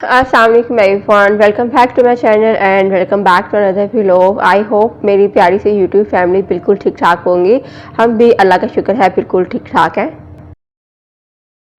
अस्सलाम वालेकुम everyone, welcome back to my channel and welcome back to another vlog. I hope मेरी प्यारी सी YouTube family बिल्कुल ठीक ठाक होंगी। हम भी अल्लाह का शुक्र है बिल्कुल ठीक ठाक है।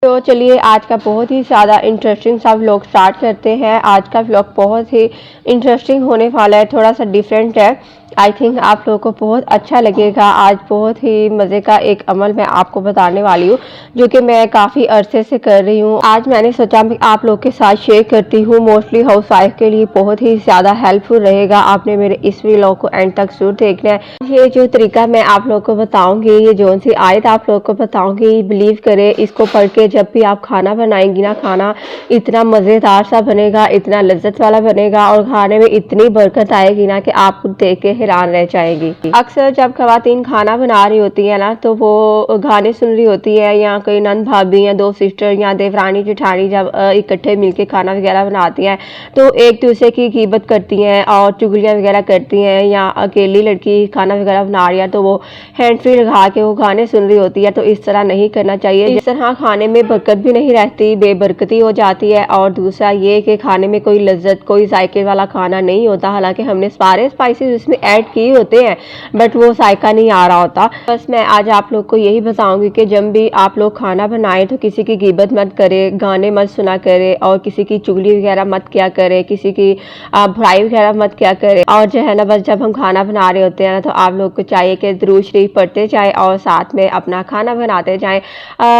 तो चलिए आज का बहुत ही ज़्यादा इंटरेस्टिंग सा व्लॉग स्टार्ट करते हैं। आज का व्लॉग बहुत ही इंटरेस्टिंग होने वाला है, थोड़ा सा डिफरेंट है। आई थिंक आप लोगों को बहुत अच्छा लगेगा। आज बहुत ही मज़े का एक अमल मैं आपको बताने वाली हूँ जो कि मैं काफ़ी अरसे से कर रही हूँ। आज मैंने सोचा मैं आप लोग के साथ शेयर करती हूँ। मोस्टली हाउस वाइफ के लिए बहुत ही ज़्यादा हेल्पफुल रहेगा। आपने मेरे इस व्लॉग को एंड तक जरूर देखना है। ये जो तरीका मैं आप लोग को बताऊँगी, ये जो सी आयत आप लोग को बताऊँगी, बिलीव करें इसको पढ़ के जब भी आप खाना बनाएंगी ना, खाना इतना मज़ेदार सा बनेगा, इतना लज्जत वाला बनेगा और खाने में इतनी बरकत आएगी ना कि आप देख के हैरान रह जाएगी। अक्सर जब खवातीन खाना बना रही होती है ना तो वो गाने सुन रही होती है, या कोई नंद भाभी या दो सिस्टर या देवरानी जेठानी जब इकट्ठे मिलके खाना वगैरह बनाती हैं तो एक दूसरे की गिबत करती हैं और चुगलियाँ वगैरह करती हैं, या अकेली लड़की खाना वगैरह बना रही है तो वो हैंड फ्री लगा के वो गाने सुन रही होती है। तो इस तरह नहीं करना चाहिए। इस तरह खाने में बरकत भी नहीं रहती, बेबरकती हो जाती है। और दूसरा ये कि खाने में कोई लज्जत, कोई जायके वाला खाना नहीं होता। हालांकि हमने सारे स्पाइसेस इसमें ऐड किए होते हैं बट वो जायका नहीं आ रहा होता। बस मैं आज आप लोग को यही बताऊंगी कि जब भी आप लोग खाना बनाएं तो किसी की गिबत मत करें, गाने मत सुना करें और किसी की चुगली वगैरह मत किया करें, किसी की बुराई वगैरह मत किया करें। और जो है ना, बस जब हम खाना बना रहे होते हैं ना तो आप लोग को चाहिए कि दुरूद शरीफ पढ़ते जाएं और साथ में अपना खाना बनाते जाएं।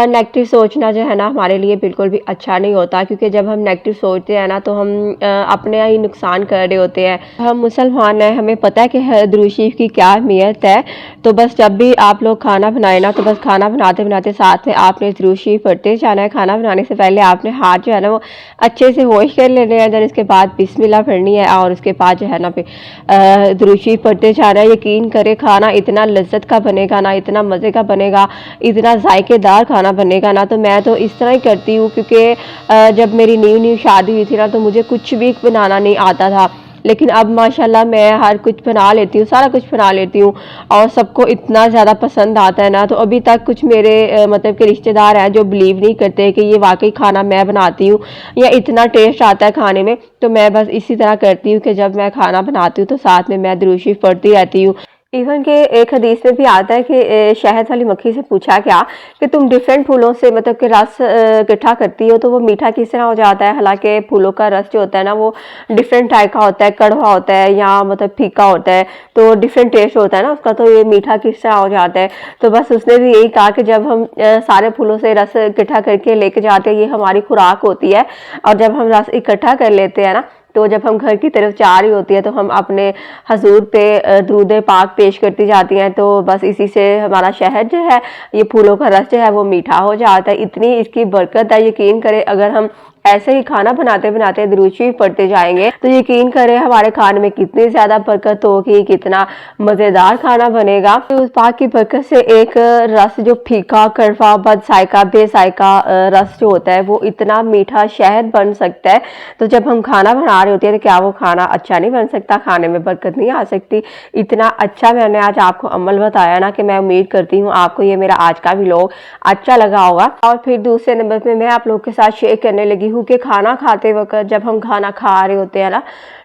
नेगेटिव सोचना जो है ना हमारे लिए बिल्कुल भी अच्छा नहीं होता, क्योंकि जब हम नेगेटिव सोचते हैं ना तो हम अपने ही नुकसान कर रहे होते हैं। हम मुसलमान हैं, हमें पता है कि दुरूद शरीफ की क्या अहमियत है। तो बस जब भी आप लोग खाना बनाए ना तो बस खाना बनाते बनाते साथ में आपने दुरूद शरीफ पढ़ते जाना है। खाना बनाने से पहले आपने हाथ जो है ना वो अच्छे से वॉश कर लेने हैं, देन इसके बाद बिस्मिल्लाह पढ़नी है और उसके बाद जो है ना फिर दुरूद शरीफ पढ़ते जाना है। यकीन करें खाना इतना लज्जत का बनेगा ना, इतना मज़े का बनेगा, इतना जायकेदार खाना बनेगा ना। तो मैं तो इस तरह ही करती हूँ, क्योंकि जब मेरी न्यू शादी हुई थी ना तो मुझे कुछ भी बनाना नहीं आता था, लेकिन अब माशाल्लाह मैं हर कुछ बना लेती हूँ, सारा कुछ बना लेती हूँ और सबको इतना ज़्यादा पसंद आता है ना। तो अभी तक कुछ मेरे मतलब के रिश्तेदार हैं जो बिलीव नहीं करते कि ये वाकई खाना मैं बनाती हूँ या इतना टेस्ट आता है खाने में। तो मैं बस इसी तरह करती हूँ कि जब मैं खाना बनाती हूँ तो साथ में मैं दुरूद शरीफ पढ़ती रहती हूँ। इवन के एक हदीस में भी आता है कि शहद वाली मक्खी से पूछा गया कि तुम डिफरेंट फूलों से मतलब कि रस इकट्ठा करती हो तो वो मीठा किस तरह हो जाता है। हालांकि फूलों का रस जो होता है ना वो डिफरेंट टाइप का होता है, कड़वा होता है या मतलब फीका होता है, तो डिफरेंट टेस्ट होता है ना उसका। तो ये मीठा किस तरह हो जाता है। तो बस उसने भी यही कहा कि जब हम सारे फूलों से रस इकट्ठा करके लेके जाते हैं, ये हमारी खुराक होती है। और जब हम रस इकट्ठा कर लेते हैं ना तो जब हम घर की तरफ जा रही होती है तो हम अपने हजूर पे दुरूद पाक पेश करती जाती हैं। तो बस इसी से हमारा शहद जो है, ये फूलों का रस जो है वो मीठा हो जाता है। इतनी इसकी बरकत है, यकीन करें अगर हम ऐसे ही खाना बनाते बनाते दुरूद शरीफ पढ़ते जाएंगे तो यकीन करें हमारे खाने में कितनी ज्यादा बरकत होगी, कितना मजेदार खाना बनेगा। तो उस पाक की बरकत से एक रस जो फीका, कड़वा, बदसायका, बेसायका रस जो होता है वो इतना मीठा शहद बन सकता है। तो जब हम खाना बना रहे होते हैं तो क्या वो खाना अच्छा नहीं बन सकता, खाने में बरकत नहीं आ सकती। इतना अच्छा मैंने आज आपको अमल बताया ना कि मैं उम्मीद करती हूँ आपको ये मेरा आज का व्लॉग अच्छा लगा होगा। और फिर दूसरे नंबर पे मैं आप लोग के साथ शेयर करने लगी हूँ कि खाना खाते वक्त जब हम खाना खा रहे होते हैं ना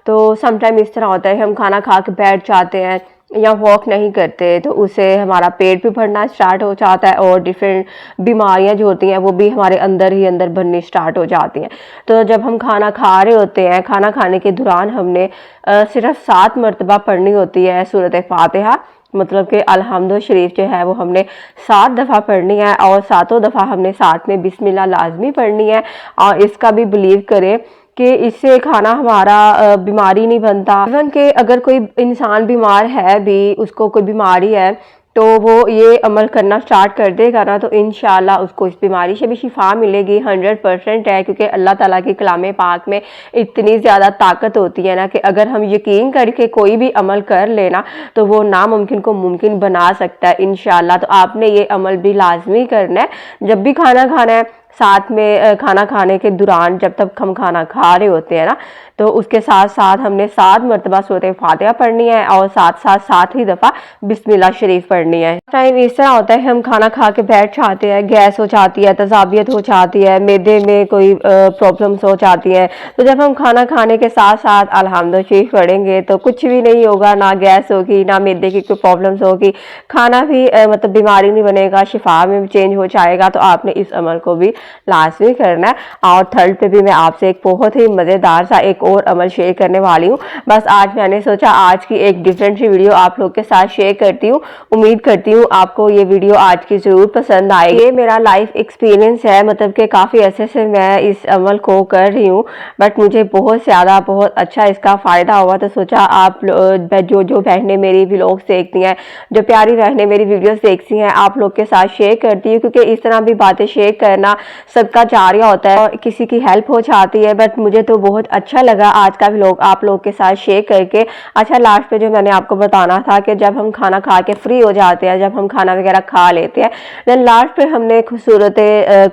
तो समटाइम इस तरह होता है हम खाना खा के बैठ जाते हैं या वॉक नहीं करते, तो उससे हमारा पेट भी भरना स्टार्ट हो जाता है और डिफरेंट बीमारियां जो होती हैं वो भी हमारे अंदर ही अंदर बननी स्टार्ट हो जाती हैं। तो जब हम खाना खा रहे होते हैं, खाना खाने के दौरान हमने सिर्फ 7 मरतबा पढ़नी होती है सूरत फातिहा, मतलब कि अल्हम्दुलिल्लाह शरीफ जो है वो हमने 7 दफ़ा पढ़नी है और 7 दफ़ा हमने साथ में बिस्मिल्लाह लाजमी पढ़नी है। और इसका भी बिलीव करें कि इससे खाना हमारा बीमारी नहीं बनता। इवन कि अगर कोई इंसान बीमार है भी, उसको कोई बीमारी है तो वो ये अमल करना स्टार्ट कर देगा ना तो इंशाल्लाह उसको इस बीमारी से भी शिफा मिलेगी। 100% है, क्योंकि अल्लाह ताला के कलाम पाक में इतनी ज़्यादा ताकत होती है ना कि अगर हम यकीन करके कोई भी अमल कर लेना तो वो नामुमकिन को मुमकिन बना सकता है इंशाल्लाह। तो आपने ये अमल भी लाजमी करना है। जब भी खाना खाना है साथ में खाना खाने के दौरान जब तक हम खाना खा रहे होते हैं ना, तो उसके साथ साथ हमने 7 मरतबा सूरत फातिहा पढ़नी है और साथ ही दफ़ा बिस्मिल्लाह शरीफ पढ़नी है। टाइम इस तरह होता है हम खाना खा के बैठ जाते हैं, गैस हो जाती है, तजाबियत हो जाती है, मैदे में कोई प्रॉब्लम्स हो जाती है। तो जब हम खाना खाने के साथ साथ अल्हम्दुलिल्लाह शरीफ पढ़ेंगे तो कुछ भी नहीं होगा, ना गैस होगी, ना मैदे की कोई प्रॉब्लम्स होगी, खाना भी मतलब बीमारी नहीं बनेगा, शिफा में भी चेंज हो जाएगा। तो आपने इस अमल को भी लाजमी करना है। और थर्ड पे भी मैं आपसे एक बहुत ही मज़ेदार सा एक और अमल शेयर करने वाली हूँ। बस आज मैंने सोचा आज की एक डिफरेंट सी वीडियो आप लोग के साथ शेयर करती हूँ। उम्मीद करती हूँ आपको ये वीडियो आज की ज़रूर पसंद आएगी। ये मेरा लाइफ एक्सपीरियंस है, मतलब कि काफ़ी अरसे से मैं इस अमल को कर रही हूँ, बट मुझे बहुत ज़्यादा बहुत अच्छा इसका फ़ायदा हुआ। तो सोचा आप जो बहनें मेरी व्लॉग्स देखती हैं, जो प्यारी बहनें मेरी वीडियोस देखती हैं, आप लोग के साथ शेयर करती हूँ, क्योंकि इस तरह भी बातें शेयर करना सबका जारिया होता है और किसी की हेल्प हो जाती है। बट मुझे तो बहुत अच्छा लगा आज का व्लॉग आप लोग के साथ शेयर करके। अच्छा, लास्ट पे जो मैंने आपको बताना था कि जब हम खाना खा के फ्री हो जाते हैं, जब हम खाना वगैरह खा लेते हैं, देन लास्ट पे हमने सूरत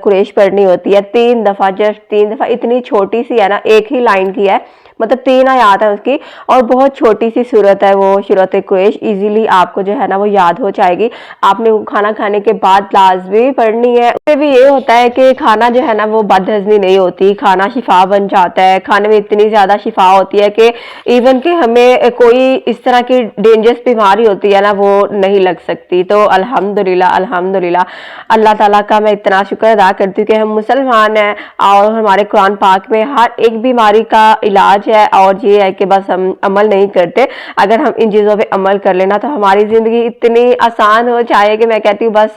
कुरैश पढ़नी होती है 3 दफ़ा, जस्ट 3 दफ़ा। इतनी छोटी सी है ना, एक ही लाइन की है, मतलब 3 आयत है उसकी, और बहुत छोटी सी सूरत है वो सूरत कुरैश। इजीली आपको जो है ना वो याद हो जाएगी। आपने खाना खाने के बाद लाजमी पढ़नी है। उससे भी ये होता है कि खाना जो है ना वो बदहजमी नहीं होती, खाना शिफा बन जाता है। खाने में इतनी ज़्यादा शिफा होती है कि इवन कि हमें कोई इस तरह की डेंजरस बीमारी होती है ना वो नहीं लग सकती। तो अल्हम्दुलिल्लाह अल्हम्दुलिल्लाह, अल्लाह ताला का मैं इतना शुक्र अदा करती हूँ कि हम मुसलमान हैं और हमारे कुरान पाक में हर एक बीमारी का इलाज है। और ये है कि बस हम अमल नहीं करते। अगर हम इन चीज़ों पे अमल कर लेना तो हमारी ज़िंदगी इतनी आसान हो जाए कि मैं कहती हूँ बस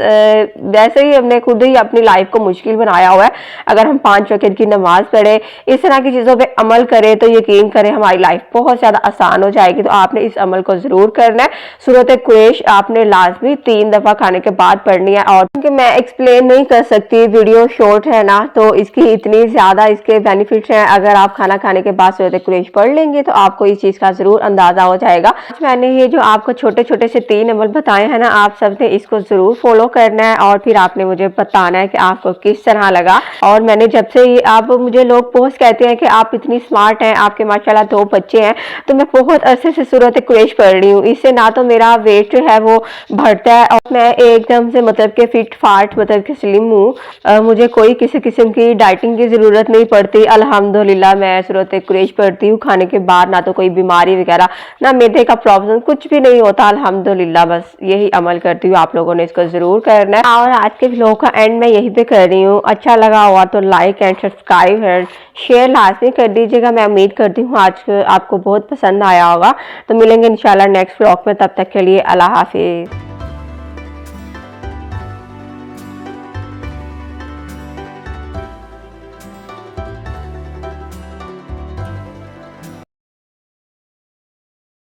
वैसे ही हमने खुद ही अपनी लाइफ को मुश्किल बनाया हुआ है। अगर हम 5 वक्त की नमाज पढ़े, इस तरह की चीज़ों पे अमल करें, तो यकीन करें हमारी लाइफ बहुत ज़्यादा आसान हो जाएगी। तो आपने इस अमल को ज़रूर करना है। सूरत कुरैश आपने लाजमी 3 दफ़ा खाने के बाद पढ़नी है। और क्योंकि मैं एक्सप्लेन नहीं कर सकती, वीडियो शॉर्ट है ना, तो इसकी इतनी ज़्यादा इसके बेनिफिट्स हैं। अगर आप खाना खाने के बाद सूरत कुरैश पढ़ लेंगे तो आपको इस चीज़ का ज़रूर अंदाज़ा हो जाएगा। मैंने ये जो आपको छोटे छोटे से 3 अमल बताए हैं ना, आप सबने इसको ज़रूर फॉलो करना है और फिर आपने मुझे बताना है कि आपको किस तरह लगा। और मैंने जब से ये आप मुझे लोग पोस्ट कहते हैं कि आप इतनी स्मार्ट हैं, आपके माशाल्लाह 2 बच्चे हैं, तो मैं बहुत अरसे से सूरत कुरैश पढ़ रही हूँ। इससे ना तो मेरा वेट जो है वो बढ़ता है और मैं एकदम से मतलब कि फिट फाट मतलब कि स्लिम हूँ। मुझे कोई किसी किस्म की डाइटिंग की ज़रूरत नहीं पड़ती। अल्हम्दुलिल्लाह मैं सूरत कुरैश पढ़ती हूँ खाने के बाद, ना तो कोई बीमारी वगैरह, ना मैदे का प्रॉब्लम, कुछ भी नहीं होता अल्हम्दुलिल्लाह। बस यही अमल करती हूँ, आप लोगों ने इसको ज़रूर करना है। और आज के व्लॉग का एंड मैं यहीं पे कर रही हूँ। अच्छा लगा हुआ तो like and subscribe and share लाजमी कर दीजिएगा। मैं उम्मीद करती हूँ आज आपको बहुत पसंद आया होगा। तो मिलेंगे इंशाल्लाह नेक्स्ट व्लॉग में, तब तक के लिए अल्लाह हाफिज़।